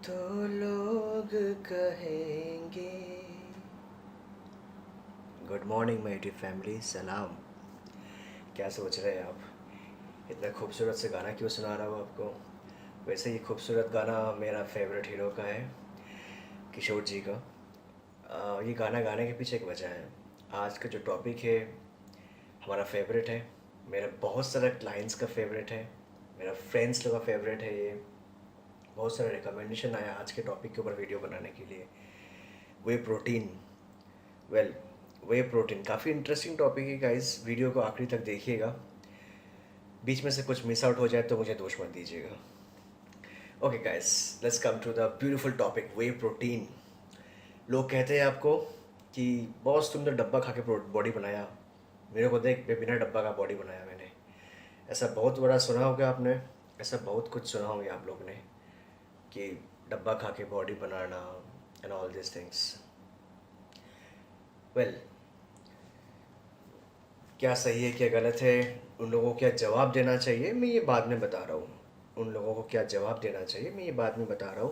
तो लोग कहेंगे। Good morning my dear family, सलाम। क्या सोच रहे हैं आप? इतना खूबसूरत से गाना क्यों सुना रहा हूँ आपको? वैसे ये खूबसूरत गाना मेरा फेवरेट हीरो का है, किशोर जी का। ये गाना गाने के पीछे एक वजह है। आज का जो टॉपिक है हमारा फेवरेट है, मेरा बहुत सारा क्लाइंट्स का फेवरेट है, मेरा फ्रेंड्स लोग का फेवरेट है। ये बहुत सारा रिकमेंडेशन आया आज के टॉपिक के ऊपर वीडियो बनाने के लिए। वे प्रोटीन, वेल वे प्रोटीन काफ़ी इंटरेस्टिंग टॉपिक है गाइस, वीडियो को आखिरी तक देखिएगा। बीच में से कुछ मिस आउट हो जाए तो मुझे दोष मत दीजिएगा। Okay guys, let's come to the beautiful topic, whey protein. लोग कहते हैं आपको कि बॉस तुम तो डब्बा खा के बॉडी बनाया, मेरे को देख मैं बिना डब्बा का बॉडी बनाया मैंने। ऐसा बहुत बड़ा सुना होगा आपने, ऐसा बहुत कुछ सुना होगा आप लोग ने कि डब्बा खा के body banana and all this things. Well, क्या सही है क्या गलत है, उन लोगों को क्या जवाब देना चाहिए, मैं ये बाद में बता रहा हूँ। उन लोगों को क्या जवाब देना चाहिए मैं ये बाद में बता रहा हूँ।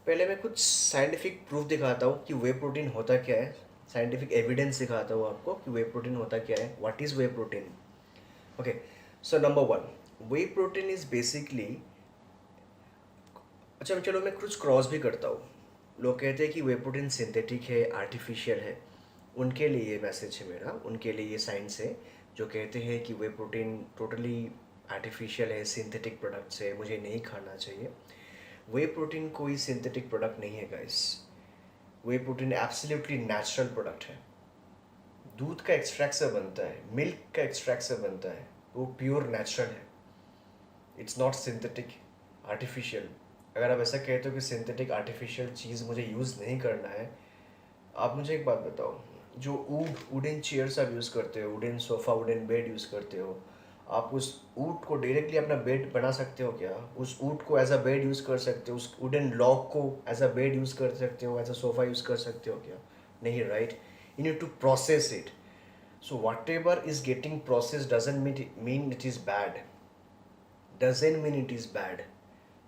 पहले मैं कुछ साइंटिफिक प्रूफ दिखाता हूँ कि वे प्रोटीन होता क्या है। साइंटिफिक एविडेंस दिखाता हूँ आपको कि वे प्रोटीन होता क्या है, what is way protein. Okay, so number one, way protein is basically, अच्छा चलो मैं कुछ क्रॉस भी करता हूँ। लोग कहते हैं कि वे प्रोटीन सिंथेटिक है, आर्टिफिशियल है। उनके लिए ये मैसेज है मेरा, उनके लिए ये साइंस है जो कहते हैं कि वे प्रोटीन टोटली आर्टिफिशियल है, सिंथेटिक प्रोडक्ट्स है, मुझे नहीं खाना चाहिए। वे प्रोटीन कोई सिंथेटिक प्रोडक्ट नहीं है गाइस। वे प्रोटीन एब्सोल्युटली नेचुरल प्रोडक्ट है। दूध का एक्सट्रैक्ट से बनता है, मिल्क का एक्सट्रैक्ट से बनता है, वो प्योर नेचुरल है। It's not synthetic, artificial. अगर आप ऐसा कहते हो कि सिंथेटिक आर्टिफिशियल चीज़ मुझे यूज़ नहीं करना है, आप मुझे एक बात बताओ, जो वुडन चेयर्स आप यूज़ करते हो, wooden sofa, wooden bed use करते हो, आप उस वुड को डायरेक्टली अपना बेड बना सकते हो क्या? उस वुड को एज अ बेड यूज़ कर सकते हो? उस वुडन लॉग को एज अ बेड यूज़ कर सकते हो, एज अ सोफ़ा यूज़ कर सकते हो क्या? नहीं, right? You need to process it. So whatever is getting processed doesn't mean it is bad. Doesn't mean it is bad.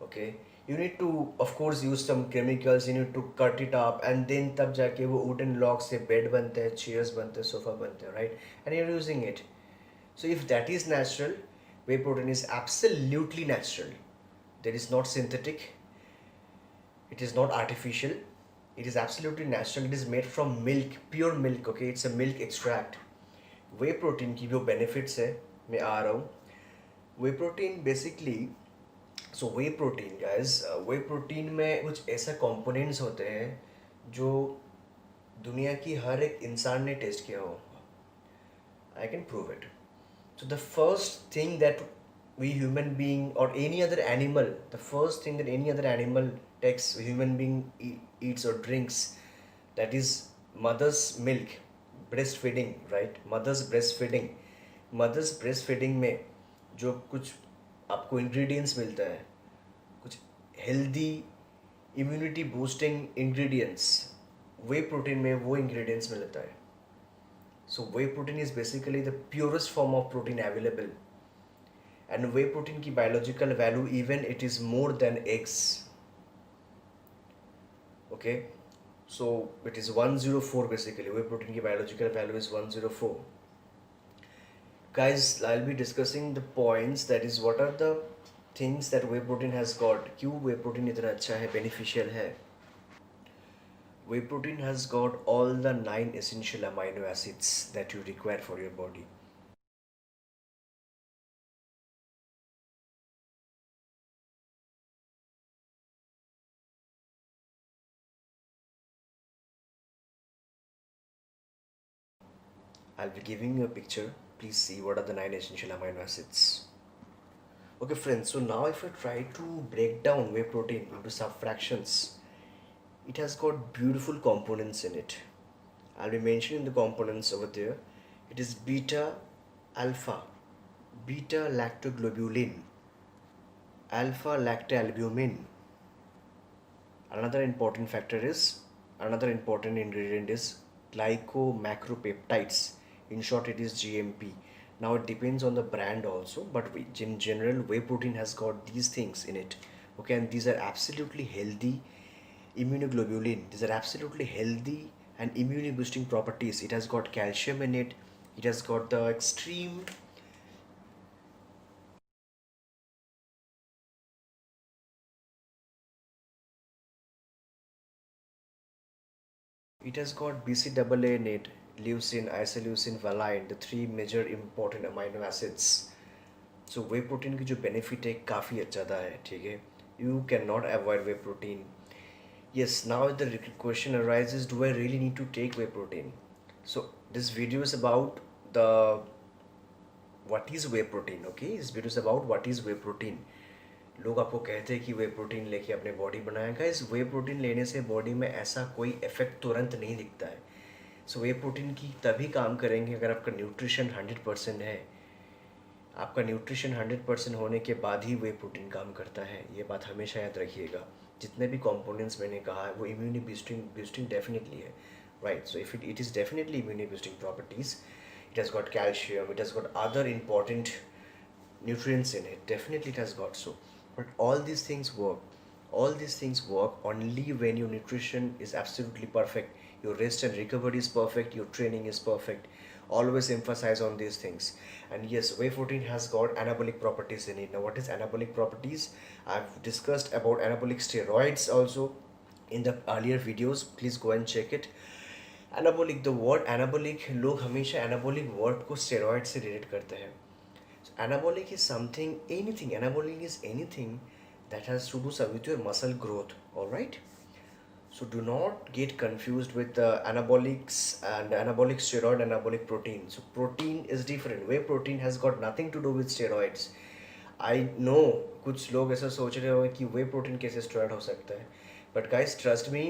Okay. You need to of course use some chemicals. You need to cut it up and then तब जाके वो wooden logs से bed बनते हैं, chairs बनते हैं, sofa बनते हैं, right? And you're using it. So if that is natural, whey protein is absolutely natural. That is not synthetic. It is not artificial. It is absolutely natural. It is made from milk, pure milk. Okay, it's a milk extract. Way protein की जो benefits है मैं आ रहा हूँ। वे protein basically, सो वे protein guys, वे protein में कुछ ऐसे components होते हैं जो दुनिया की हर एक इंसान ने टेस्ट किया हो। I can prove it. So the first thing that we human being or any other animal, the first thing that any other animal takes, human being eats or drinks, that is mother's milk, breastfeeding, right? Mother's breastfeeding में जो कुछ आपको ingredients मिलता है, कुछ healthy immunity boosting ingredients, whey protein में वो ingredients मिलता है। So whey protein is basically the purest form of protein available. And whey protein की biological value even it is more than eggs. Okay, so it is 104 basically. Whey protein की biological value is 104. Guys, I'll be discussing the points, that is what are the things that whey protein has got. क्यों whey protein इतना अच्छा है, beneficial है? Whey protein has got all the 9 essential amino acids that you require for your body. I'll be giving you a picture. Please see what are the 9 essential amino acids. Okay friends, so now if I try to break down whey protein into subfractions, it has got beautiful components in it. I'll be mentioning the components over there. It is beta alpha, beta lactoglobulin, alpha lactalbumin. Another important factor is, another important ingredient is glycomacropeptides. In short, it is GMP. Now it depends on the brand also, but in general, whey protein has got these things in it. Okay, and these are absolutely healthy immunoglobulin. These are absolutely healthy and immune boosting properties. It has got calcium in it. It has got the extreme. It has got BCAA in it, leucine, isoleucine, valine, the three major important amino acids. So way protein की जो benefit है काफ़ी ज़्यादा है, ठीक है. You cannot avoid whey protein. Yes, now the question arises, do I really need to take whey protein? So this video is about the what is whey protein, okay? This video is about what is whey protein. लोग आपको कहते हैं कि वे protein लेके अपने body बनाएगा. इस वे protein लेने से बॉडी में ऐसा कोई इफेक्ट तुरंत नहीं दिखता है. सो वे प्रोटीन की तभी काम करेंगे अगर आपका न्यूट्रिशन 100% है. आपका न्यूट्रिशन 100% होने के बाद ही वे प्रोटीन काम करता है. ये बात हमेशा याद रखिएगा. जितने भी कंपोनेंट्स मैंने कहा है वो इम्यूनी बूस्टिंग डेफिनेटली है, right. So if it is definitely immune boosting properties. It has got calcium, it has got other important nutrients in it. Definitely it has got so. But all these things work. All these things work only when your nutrition is absolutely perfect. Your rest and recovery is perfect. Your training is perfect. Always emphasize on these things. And yes, whey protein has got anabolic properties in it. Now, what is anabolic properties? I've discussed about anabolic steroids also in the earlier videos. Please go and check it. Anabolic, the word anabolic, लोग हमेशा anabolic word को steroid से relate करते हैं. Anabolic is something, anything. Anabolic is anything that has to do with your muscle growth. Alright, so do not get confused with anabolics and anabolic steroid and anabolic protein. So protein is different. Whey protein has got nothing to do with steroids. I know कुछ लोग ऐसा सोच रहे होंगे कि whey protein कैसे steroid हो सकता है. बट गाइस ट्रस्ट मी,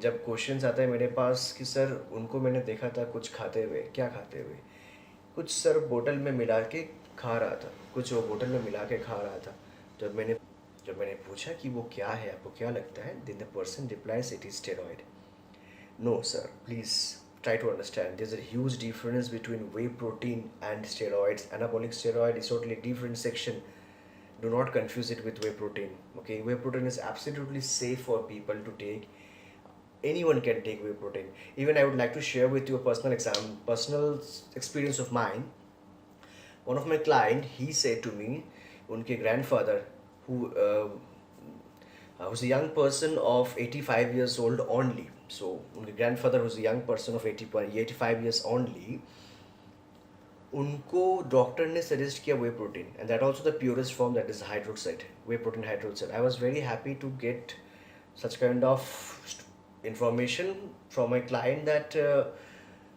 जब क्वेश्चंस आता है मेरे पास कि सर उनको मैंने देखा था कुछ खाते हुए, क्या खाते हुए, कुछ सर बोतल में मिला के खा रहा था, कुछ वो बोतल में मिला के खा रहा था. जब मैंने पूछा कि वो क्या है, आपको क्या लगता है, then the person replies it is steroid. No sir, please try to understand there's a huge difference between whey protein and steroids. Anabolic steroid is totally different section. Do not confuse it with whey protein. Okay, whey protein is absolutely safe for people to take. Anyone can take whey protein. Even I would like to share with you a personal experience of mine. One of my client, he said to me, unke grandfather, who was a young person of 85 years old only. So unke grandfather was a young person of 85 years only. उनको doctor ने suggest किया whey protein, and that also the purest form, that is hydroxide, whey protein hydroxide. I was very happy to get such kind of information from my client that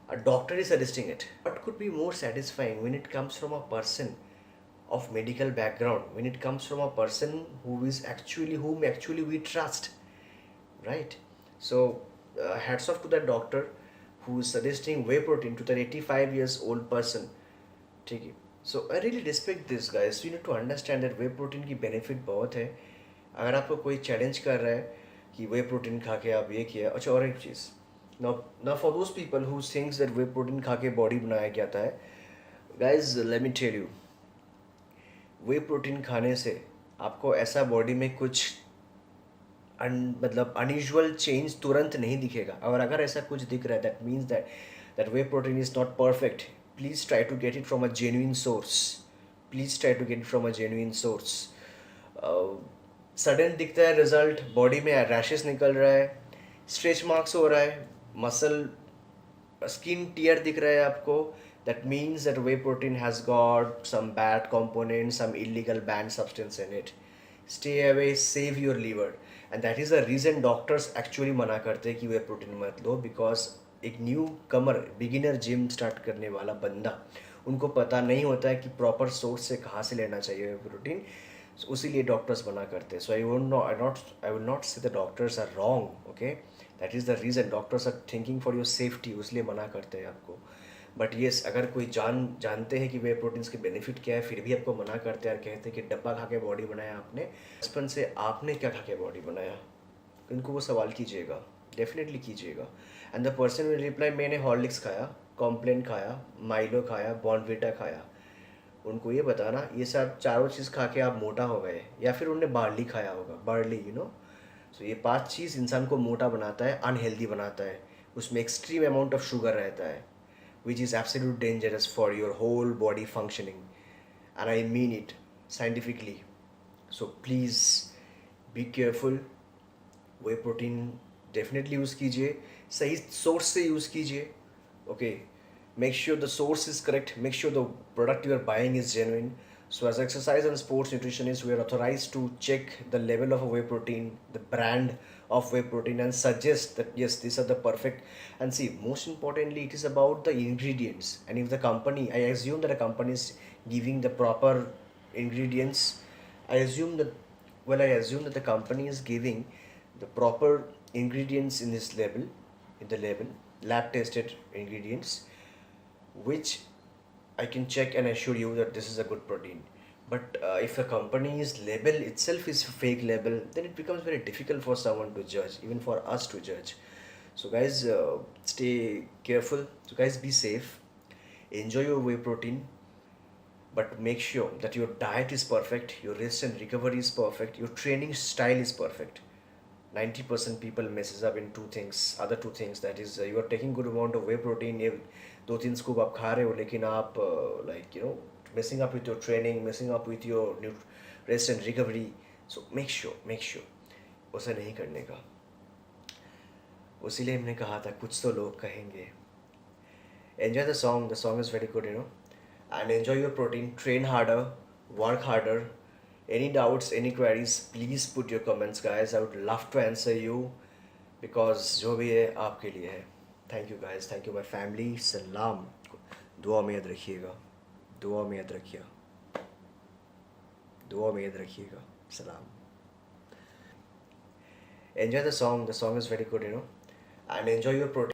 a doctor is suggesting it. What could be more satisfying when it comes from a person of medical background, when it comes from a person whom actually we trust, right? So hats off to that doctor who is suggesting whey protein to that 85 years old person. ठीक है. So I really respect this guys. You need to understand that whey protein की benefit बहुत है. अगर आपको कोई challenge कर रहा है कि वे प्रोटीन खा के आप ये किया, अच्छा और एक चीज़, ना for those people who thinks that whey protein खा के बॉडी बनाया जाता है, guys let me tell you, whey protein खाने से आपको ऐसा बॉडी में कुछ मतलब अनयूजुअल चेंज तुरंत नहीं दिखेगा. और अगर ऐसा कुछ दिख रहा है, that means that whey protein is not perfect. Please try to get it from a genuine source. Please try to get it from a genuine source. Sudden दिखता है रिजल्ट, बॉडी में रैशेस निकल रहा है, स्ट्रेच मार्क्स हो रहा है, muscle skin tier दिख रहा है आपको, that means that whey protein has got some bad components, some illegal banned substance in it. Stay away, save your liver. And that is the reason doctors actually मना करते हैं कि whey protein मत लो, because एक new कमर, beginner gym start करने वाला बंदा, उनको पता नहीं होता है कि प्रॉपर सोर्स से कहाँ से लेना चाहिए प्रोटीन. उसीलिए डॉक्टर्स मना करते हैं. So I will not say the doctors are wrong. Okay, that is the reason. Doctors are thinking for your safety, उसलिए मना करते हैं आपको. बट येस, अगर कोई जानते हैं कि वे प्रोटीन्स के बेनिफिट क्या है, फिर भी आपको मना करते हैं और कहते हैं कि डब्बा खा के बॉडी बनाया आपने, बचपन से आपने क्या खा के बॉडी बनाया, इनको वो सवाल कीजिएगा, डेफिनेटली कीजिएगा. And the person will reply, मैंने हॉर्लिक्स खाया, कॉम्प्लेन खाया, माइलो खाया, बॉर्नविटा खाया. उनको ये बताना ये सब चारों चीज़ खा के आप मोटा हो गए, या फिर उनने बार्ली खाया होगा, बार्ली सो ये 5 चीज़ इंसान को मोटा बनाता है, अनहेल्दी बनाता है। उसमें एक्सट्रीम अमाउंट ऑफ शुगर रहता है, which is absolute dangerous for your whole body functioning, and I mean it scientifically. So please be careful. Whey protein definitely use कीजिए, सही सोर्स से यूज़ कीजिए। Okay, make sure the source is correct, make sure the product you are buying is genuine. So as exercise and sports nutritionists, we are authorized to check the level of whey protein, the brand of whey protein, and suggest that yes, these are the perfect. And see, most importantly, it is about the ingredients. And if the company, I assume that a company is giving the proper ingredients, I assume that, well, I assume that the company is giving the proper ingredients in this label, in the label, lab tested ingredients, which I can check and assure you that this is a good protein. But if a company's label itself is fake label, then it becomes very difficult for someone to judge, even for us to judge. So guys, stay careful. So guys, be safe. Enjoy your whey protein, but make sure that your diet is perfect, your rest and recovery is perfect, your training style is perfect. 90% people messes up in two things, other two things, that is you are taking good amount of whey protein, ये 2-3 scoop आप खा रहे हो, लेकिन आप like messing up with your training, messing up with your rest and recovery. So make sure उसे नहीं करने का। उसीलिए हमने कहा था कुछ तो लोग कहेंगे। Enjoy the song is very good, and enjoy your protein, train harder, work harder. Any doubts, any queries, please put your comments, guys. I would love to answer you, because जो भी है आपके लिए है. Thank you guys, thank you my family. सलाम, दुआ में याद रखिएगा, दुआ में याद रखिएगा, दुआ में याद रखिएगा. सलाम. Enjoy the song is very good, and enjoy your protein.